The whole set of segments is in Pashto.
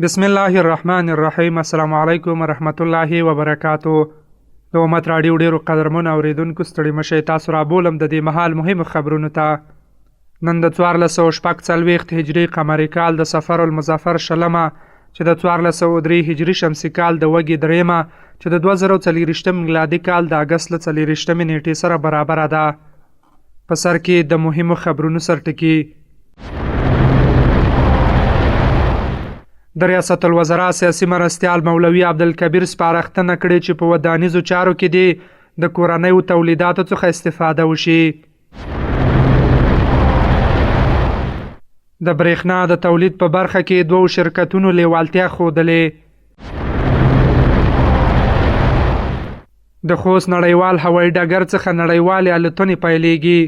بسم الله الرحمن الرحیم. السلام علیکم ورحمت الله وبرکاتو. د امت راډیو ډیرو قدرمن اوریدونکو ستړي مشئ، تاسو رابولم د دې مهال مهمو خبرونو ته. نن د 1440 هجري قمري کال د صفر المظفر شلمه چې د 1403 هجري شمسي کال د وږي دریمه چې د 2024 میلادي کال د اګست له 24 نیټې سره برابره ده. په سر کې د مهمو خبرونو سرټکي. د ریاست الوزرا سیاسي مرستیال مولوي عبدالکبیر سپارښتنه کړې چې په ودانیزو چارو کې دې د کورنیو تولیداتو څخه استفاده وشي. د برېښنا د تولید په برخه کې 2 شرکتونو لیوالتیا ښودلې. د خوست نړیوال هوایي ډګر څخه نړیوالې الوتنې پیلېږي.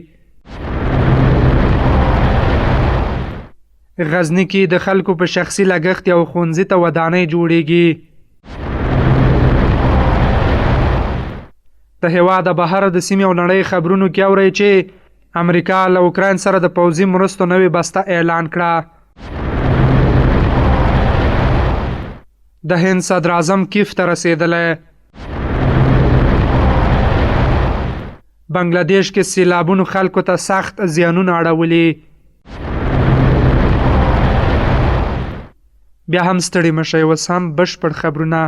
غزني کې د خلکو په شخصي لګښت یو ښوونځي ته ودانۍ جوړیږي. د هېواد بهر د سیمې او نړۍ خبرونو کې اورئ چې امریکا له اوکراین سره د پوځي مرستو نوې بسته اعلان کړه. د هند صدر اعظم کیف ته رسېدلی. بنګلادیش کې سیلابونو خلکو ته سخت زیانونه اړولي. بیا هم ستړي مشئ، اوس هم بشپړ خبرونه.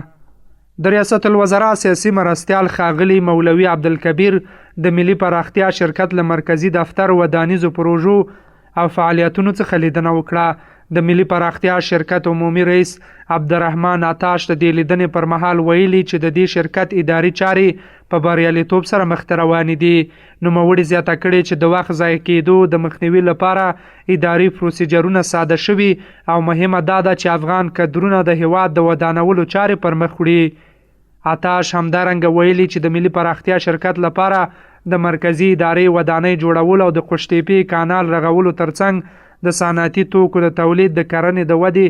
د ریاست الوزرا سیاسي مرستیال ښاغلي مولوي عبدالکبیر د ملي پراختیا شرکت له مرکزي دفتر ودانیزو پروژو او فعالیتونو څخه لیدنه وکړه. د ملي پراختیا شرکت عمومي رئیس عبدالرحمن آتاش د دې لیدنې پر مهال ویلي چې د دې شرکت اداري چارې په بریالیتوب سره مخته روانې دي. نوموړي زیاته کړې چې د وخت ضایع کېدو د مخنیوي لپاره اداري پروسیجرونه ساده شوي او مهمه دا ده چې افغان کدرونه د هیواد د ودانولو چارې پر مخ وړي. آتاش همدارنګه ویلي چې د ملي پراختیا شرکت لپاره د مرکزي ادارې ودانۍ جوړولو او د قوشتېپې کانال رغولو ترڅنګ د صنعتي توکو د تولید، د کرنې د ودې،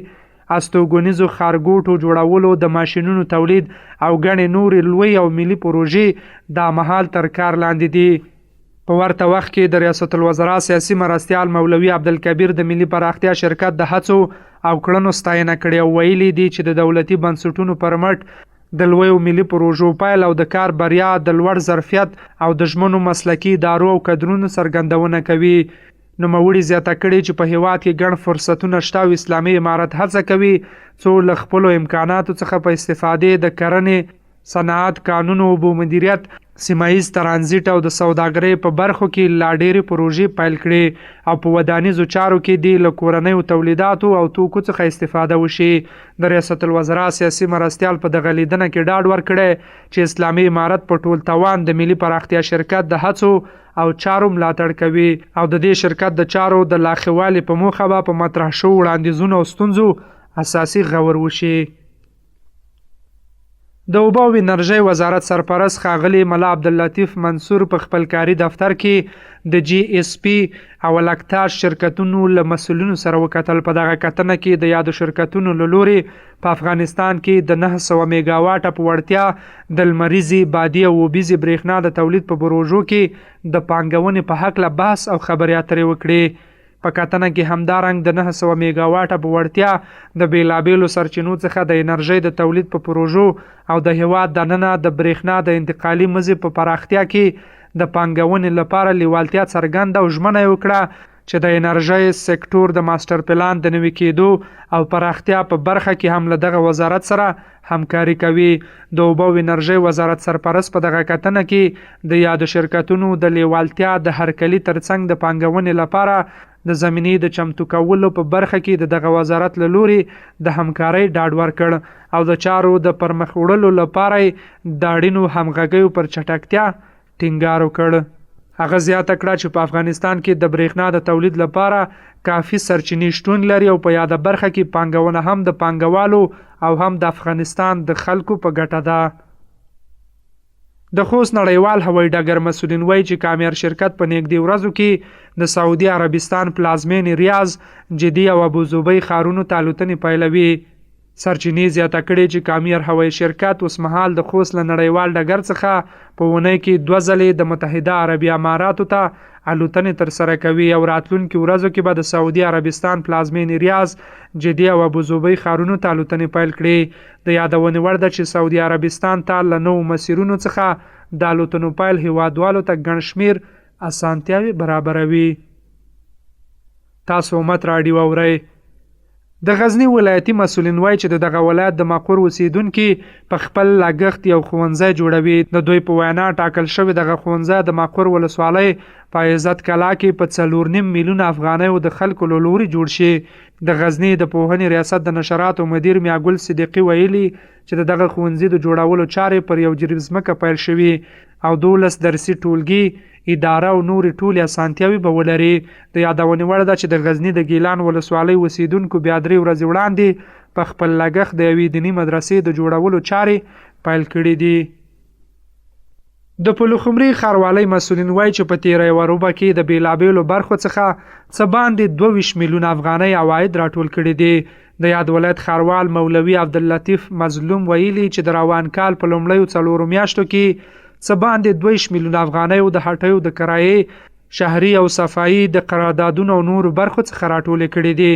استوګنیزو ښارګوټو جوړولو، د ماشینونو تولید او ګڼې نورې لوی او ملي پروژې دا مهال تر کار لاندې دي. په ورته وخت کې د ریاست الوزرا سیاسي مرستیال مولوي عبدالکبیر د ملي پراختیا شرکت د هڅو او کړنو ستاینه کړې او ویلي دي چې د دولتي بنسټونو پر مټ د لویو ملي پروژو پیل او د کار بریا د لوړ ظرفیت او د ژمنو مسلکي ادارو او کدرونو څرګندونه کوي. نوموړي زیاته کړې چې په هیواد کې ګڼ فرصتونه شته او اسلامي امارت هڅه کوي څو له خپلو امکاناتو څخه په استفادې د کرنې، صنعت، کانونو، اوبو مدیریت، سیمهیز ترانزیت او د سوداګرۍ په برخو کې لا ډېرې پروژې پیل کړي او په ودانیزو چارو کې دې له کورنیو تولیداتو او توکو څخه استفاده وشي. د ریاست الوزرا سیاسي مرستیال په دغه لیدنه کې ډاډ ورکړی چې اسلامي امارت په ټول توان د ملي پراختیا شرکت د هڅو او چارو ملاتړ کوي او د دې شرکت د چارو د لا ښه والي په موخه به په مطرح شوو وړاندیزونو او ستونزو اساسي غور وشي. د اوبو او انرژۍ وزارت سرپرست ښاغلي ملا عبداللطیف منصور په خپل کاري دفتر کې د جی اس پی او لکتاش شرکتونو له مسؤلینو سره وکتل. په دغه کتنه کې د یادو شرکتونو له لوري په افغانستان کې د 900 میگا واټه په وړتیا د لمریزي، بادي او اوبیزي برېښنا د تولید په پروژو کې د پانګونې په هکله بحث او خبرې اترې وکړې. په کتنه کې همدارنګ د 900 میگا واټه په وړتیا د بیلابیلو سرچینو څخه د انرژۍ د تولید په پروژو او د هیواد دننه د برېښنا د انتقالي مزي په پراختیا کې د پانګونې لپاره لیوالتیا څرګنده او ژمنه یې وکړه چې د انرژۍ سکتور د ماستر پلان د نوي کېدو او پراختیا په برخه کې هم له دغه وزارت سره همکاري کوي. د اوبو او انرژۍ وزارت سرپرست په دغه کتنه کې د یادو شرکتونو د لیوالتیا د هرکلي ترڅنګ د پانګونې لپاره د زمینې د چمتو کولو په برخه کې دغه وزارت له لوري د همکارۍ ډاډ ورکړ او د چارو د پرمخ وړلو لپاره د اړینو همغږیو پر چټکتیا ټینګار وکړ. هغه زیاته کړه چې په افغانستان کې د برېښنا د تولید لپاره کافي سرچینې شتون لري او په یاده برخه کې پانګونه هم د پانګوالو او هم د افغانستان د خلکو په ګټه ده. د خوست نړیوال هوایي ډګر مسؤلین وایي چې کامیار شرکت په نږدې ورځو کې د سعودي عربستان پلازمینې ریاض، جدي او ابوظبي ښارونو ته الوتنې پیلوي. سرچینې زیاته کړې چې کامیار هوایي شرکت اوس مهال د خوست له نړیوال ډګر څخه په اونۍ کې 2 ځلې د متحده عربي اماراتو ته الوتنې ترسره کوي او راتلونکي ورځو کې به د سعودي عربستان پلازمینې ریاض، جدې او ابوظبي ښارونو ته الوتنې پیل کړي. د یادونې وړ ده چې سعودي عربستان ته له نوو مسیرونو څخه د الوتنو پیل هیوادوالو ته ګڼ شمېر اسانتیاوې برابروي. تاسو امت راډیو اورئ. د غزني ولایتي مسؤلین وایي چې دغه ولایت د مقر اوسیدونکي په خپل لګښت یو ښوونځی جوړوي. د دوی په وینا ټاکل شوی دغه ښوونځی د مقر ولسوالۍ په عزت کلا کې په 4.5 میلیونه افغانیو د خلکو له لوري جوړ شي. د غزني د پوهنې ریاست د نشراتو مدیر میاګل صدیقي ویلي چې دغه ښوونځي د جوړولو چارې پر یو جریب ځمکه پیل شوي او 12 درسي ټولګي، اداره او نورې ټولې اسانتیاوې به ولري. د یادونې وړ ده چې د غزني د ګیلان ولسوالۍ اوسیدونکو بیا 3 ورځې وړاندې په خپل لګښت د یوې دیني مدرسې د جوړولو چارې پیل کړي دي. د پلخمري ښاروالۍ مسؤلین وایي چې په تیره یوه روبه کې د بېلابېلو برخو څخه څه باندې 22 میلیونه افغانۍ عواید راټول کړي دي. د یاد ولایت ښاروال مولوي عبداللطیف مظلوم ویلي چې د روان کال په لومړیو 4 میاشتو کې څه باندې 22 میلیونه افغانیو د هټیو د کرایې، شهري او صفایي د قراردادونو او نورو برخو څخه راټولې کړي دي.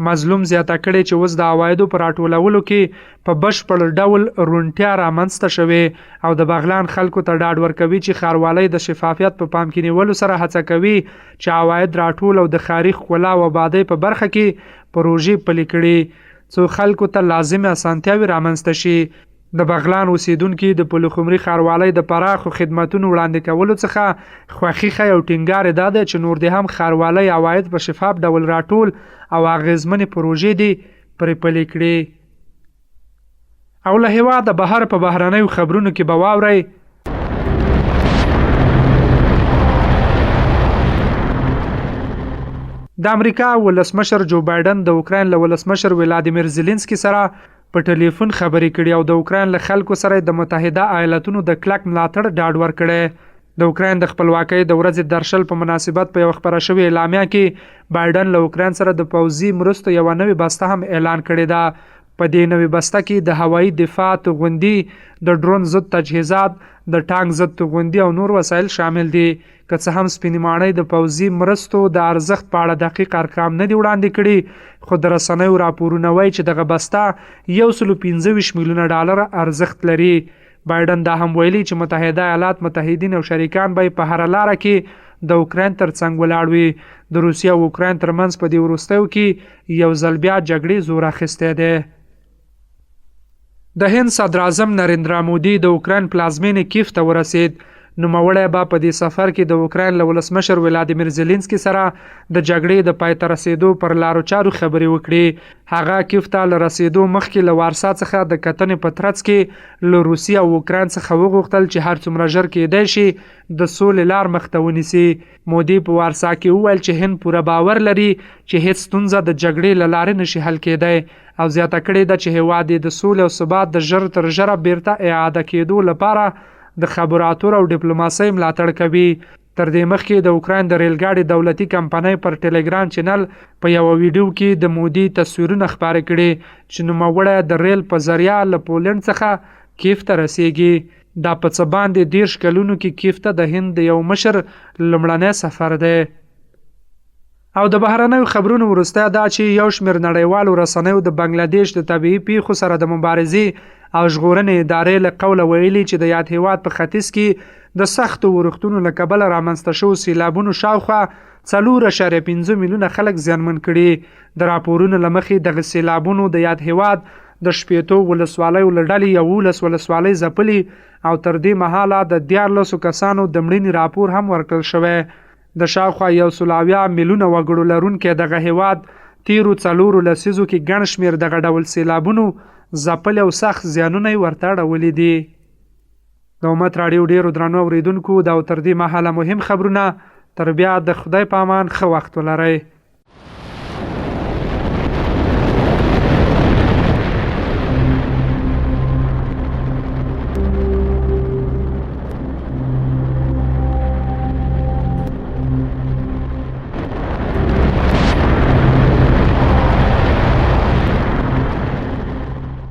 مظلوم زیاته کړې چې اوس د عوایدو په راټولولو کې په بشپړ ډول روڼتیا رامنځته شوې او د بغلان خلکو ته ډاډ ورکوي چې ښاروالۍ د شفافیت په پام کې نیولو سره هڅه کوي چې عواید راټول او د ښاري ښکلا او آبادۍ په برخه کې پروژې پلي کړي څو خلکو ته لازمې اسانتیاوې رامنځته شي. د بغلان اوسیدونکي د پلخمري ښاروالۍ د پراخو خدمتونو وړاندې کولو څخه خوښي ښیي او ټینګار یې دا دی چې نور دې هم ښاروالۍ عواید په شفاف ډول راټول او اغیزمنې پروژې دې پرې پلي کړي. او له هېواده بهر په بهرنیو خبرونو کې به واورئ د امریکا ولسمشر جو بایډن د اوکراین له ولسمشر ولادیمیر زیلنسکي سره په ټلیفون خبرې کړي او د اوکراین له خلکو سره د متحده ایالاتونو د کلک ملاتړ ډاډ ورکړی. د اوکراین د خپلواکۍ د ورځې درشل په مناسبت په یو خپره شوې اعلامیه کې بایډن له اوکراین سره د پوځي مرستو یوه نوې بسته هم اعلان کړې ده. په دې نوې بسته کې د هوایي دفاع توغندي، د ډرون ضد تجهیزات، د ټانک ضد توغندي او نور وسایل شامل دي. که څه هم سپینې ماڼۍ د پوځي مرستو د ارزښت په اړه دقیق ارقام نه دي وړاندې کړي، خو د رسنیو راپورونه وایي چې دغه بسته 125 میلیونه ډالر ارزښت لري. بایډن دا هم ویلي چې متحده ایالات، متحدین او شریکان به په هره لاره کې د اوکراین ترڅنګ ولاړ وي. د روسیې او اوکراین ترمنځ په دې وروستیو کې یو ځل بیا جګړې زور اخیستی دی. د هند صدر اعظم نریندرا مودي د اوکراین پلازمینې کیف ته ورسید. نوموړی به په دې سفر کې د اوکراین له ولسمشر ولادیمیر زیلنسکي سره د جګړې د پای ته رسیدو پر لارو چارو خبرې وکړي. هغه کیف ته له رسیدو مخکې له وارسا څخه د کتنې په ترڅ کې له روسیې او اوکراین څخه وغوښتل چې هر څومره ژر کېدای شي د سولې لار مخ ته ونیسي. مودي په وارسا کې وویل چې هند پوره باور لري چې هیڅ ستونزه د جګړې له لارې نشي حل کېدای او زیاته کړې ده چې هېواد یې د سولې او ثبات د ژر تر ژره بیرته اعاده کېدو لپاره د خبرو اترو او ډیپلوماسۍ ملاتړ کوي. تر دې مخکې د اوکراین د ریل ګاډي دولتي کمپنۍ پر ټلګرام چینل په یو ویډیو کې د مودي تصویرونه خپاره کړي چې نوموړی د ریل په ذریعه له پولنډ څخه کیف ته رسیږي. دا په څه باندې 30 کلونو کې کیف ته د هند د یو مشر لومړنی سفر دی. او د بهرنیو خبرونو وروسته دا چې یو شمېر نړیوالو رسنیو د بنګلادیش د طبیعي پیښو سره د مبارزې او ژغورنې ادارې له قوله ویلي چې د یاد هېواد په ختیځ کې د سختو ورښتونو له کبله رامنځته شوو سیلابونو شاوخوا 4.5 میلیونه خلک زیانمن کړي. د راپورونو له مخې دغه سیلابونو د یاد هېواد د 15 ولسوالیو له ډلې 11 ولسوالۍ ځپلي او تر دې مهاله د 14 کسانو د مړینې راپور هم ورکړل شوی. د شاوخوا 170 میلیونه وګړو لرونکی دغه هېواد تیرو 4 لسیزو کې ګڼ شمېر دغه ډول سیلابونو ځپلي او سخت زیانونه یې ورته اړولي دي. د امت راډیو ډېرو درنو اورېدونکو دا او تر دې مهاله مهم خبرونه. تر بیا د خدای په امان ښه وخت ولرئ.